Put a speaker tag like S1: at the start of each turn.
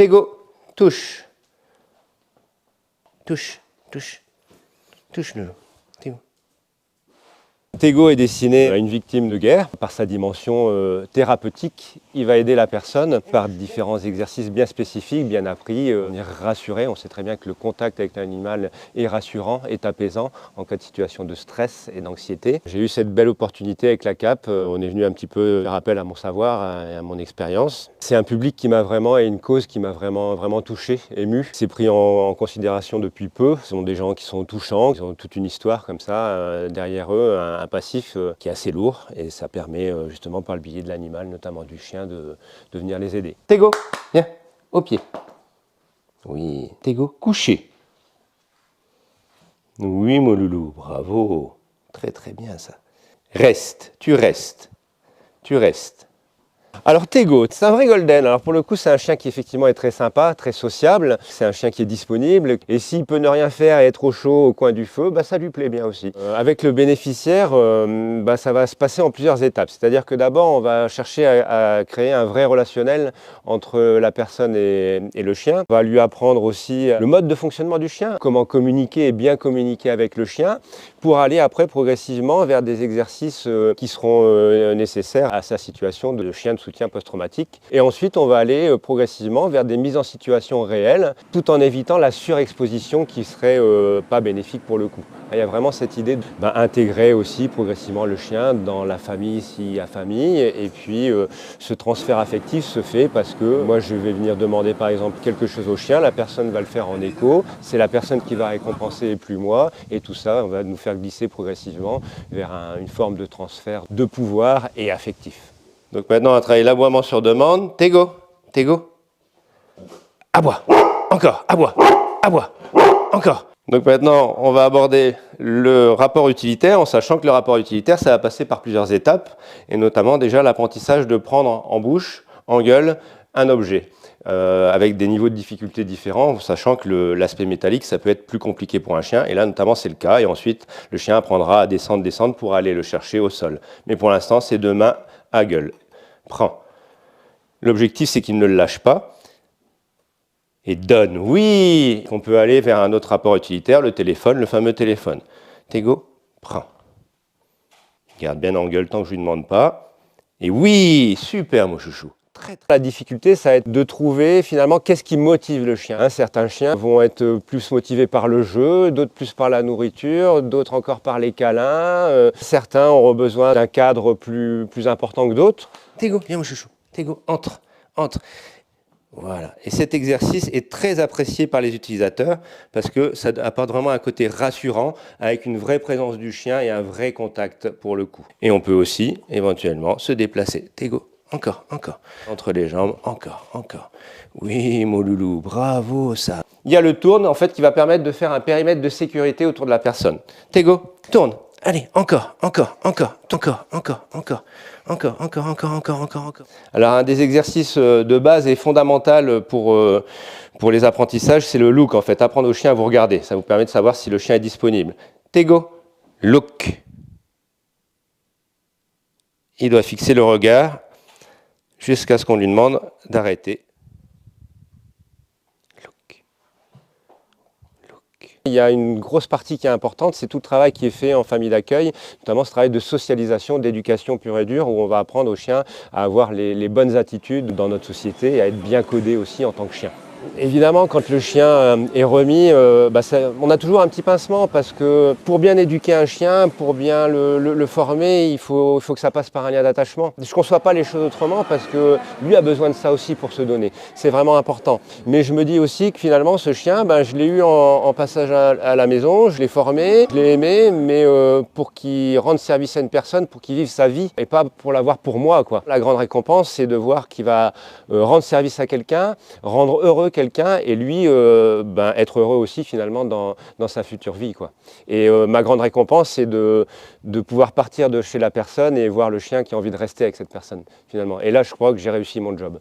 S1: Tego, touche. Touche, touche. Touche le. Tego. Tego est destiné à une victime de guerre. Par sa dimension thérapeutique, il va aider la personne par différents exercices bien spécifiques, bien appris. On est rassuré, on sait très bien que le contact avec l'animal est rassurant, est apaisant en cas de situation de stress et d'anxiété. J'ai eu cette belle opportunité avec la CAP. On est venu un petit peu faire appel à mon savoir et à mon expérience. C'est un public qui m'a vraiment, et une cause qui m'a vraiment touché, ému. C'est pris en considération depuis peu. Ce sont des gens qui sont touchants, qui ont toute une histoire comme ça derrière eux, un passif qui est assez lourd, et ça permet justement par le biais de l'animal, notamment du chien, de venir les aider. Tego, viens, au pied. Oui, Tego, couché. Oui, mon loulou, bravo. Très bien ça. Reste, tu restes. Tu restes. Alors Tego, c'est un vrai golden. Alors pour le coup, c'est un chien qui effectivement est très sympa, très sociable. C'est un chien qui est disponible. Et s'il peut ne rien faire et être au chaud au coin du feu, bah, ça lui plaît bien aussi. Avec le bénéficiaire, ça va se passer en plusieurs étapes. C'est-à-dire que d'abord, on va chercher à créer un vrai relationnel entre la personne et le chien. On va lui apprendre aussi le mode de fonctionnement du chien, comment communiquer et bien communiquer avec le chien, pour aller après progressivement vers des exercices qui seront nécessaires à sa situation de chien de soutien post-traumatique. Et ensuite, on va aller progressivement vers des mises en situation réelles, tout en évitant la surexposition qui serait pas bénéfique pour le coup. Il y a vraiment cette idée d'intégrer aussi progressivement le chien dans la famille s'il y a famille. Et puis, ce transfert affectif se fait parce que moi, je vais venir demander par exemple quelque chose au chien, la personne va le faire en écho, c'est la personne qui va récompenser et plus moi. Et tout ça, on va nous faire glisser progressivement vers une forme de transfert de pouvoir et affectif. Donc maintenant, on va travailler l'aboiement sur demande. Tego, Tego. Aboie, encore, aboie, aboie, encore. Donc maintenant, on va aborder le rapport utilitaire en sachant que le rapport utilitaire, ça va passer par plusieurs étapes, et notamment déjà l'apprentissage de prendre en bouche, en gueule, un objet. Avec des niveaux de difficulté différents, sachant que l'aspect métallique, ça peut être plus compliqué pour un chien, et là notamment c'est le cas, et ensuite le chien apprendra à descendre pour aller le chercher au sol. Mais pour l'instant, c'est de main à gueule. Prends. L'objectif, c'est qu'il ne le lâche pas. Et donne. Oui, on peut aller vers un autre rapport utilitaire, le téléphone, le fameux téléphone. Tego, prends. Garde bien en gueule tant que je ne lui demande pas. Et oui, super mon chouchou. La difficulté, ça va être de trouver finalement qu'est-ce qui motive le chien. Certains chiens vont être plus motivés par le jeu, d'autres plus par la nourriture, d'autres encore par les câlins. Certains auront besoin d'un cadre plus important que d'autres. Tego, viens mon chouchou. Tego, entre. Voilà. Et cet exercice est très apprécié par les utilisateurs parce que ça apporte vraiment un côté rassurant avec une vraie présence du chien et un vrai contact pour le coup. Et on peut aussi éventuellement se déplacer. Tego. Encore. Entre les jambes, encore. Oui, mon loulou, bravo, ça. Il y a le tourne, en fait, qui va permettre de faire un périmètre de sécurité autour de la personne. Tego, tourne. Allez, encore. Alors, un des exercices de base et fondamental pour les apprentissages, c'est le look, en fait. Apprendre au chien à vous regarder. Ça vous permet de savoir si le chien est disponible. Tego, look. Il doit fixer le regard jusqu'à ce qu'on lui demande d'arrêter. Il y a une grosse partie qui est importante, c'est tout le travail qui est fait en famille d'accueil, notamment ce travail de socialisation, d'éducation pure et dure, où on va apprendre aux chiens à avoir les bonnes attitudes dans notre société et à être bien codé aussi en tant que chien. Évidemment, quand le chien est remis, on a toujours un petit pincement parce que pour bien éduquer un chien, pour bien le former, il faut que ça passe par un lien d'attachement. Je ne conçois pas les choses autrement parce que lui a besoin de ça aussi pour se donner. C'est vraiment important. Mais je me dis aussi que finalement, ce chien, je l'ai eu en passage à la maison, je l'ai formé, je l'ai aimé, mais pour qu'il rende service à une personne, pour qu'il vive sa vie et pas pour l'avoir pour moi, quoi. La grande récompense, c'est de voir qu'il va rendre service à quelqu'un, rendre heureux quelqu'un et lui être heureux aussi finalement dans sa future vie, quoi. Et ma grande récompense, c'est de pouvoir partir de chez la personne et voir le chien qui a envie de rester avec cette personne finalement. Et là, je crois que j'ai réussi mon job.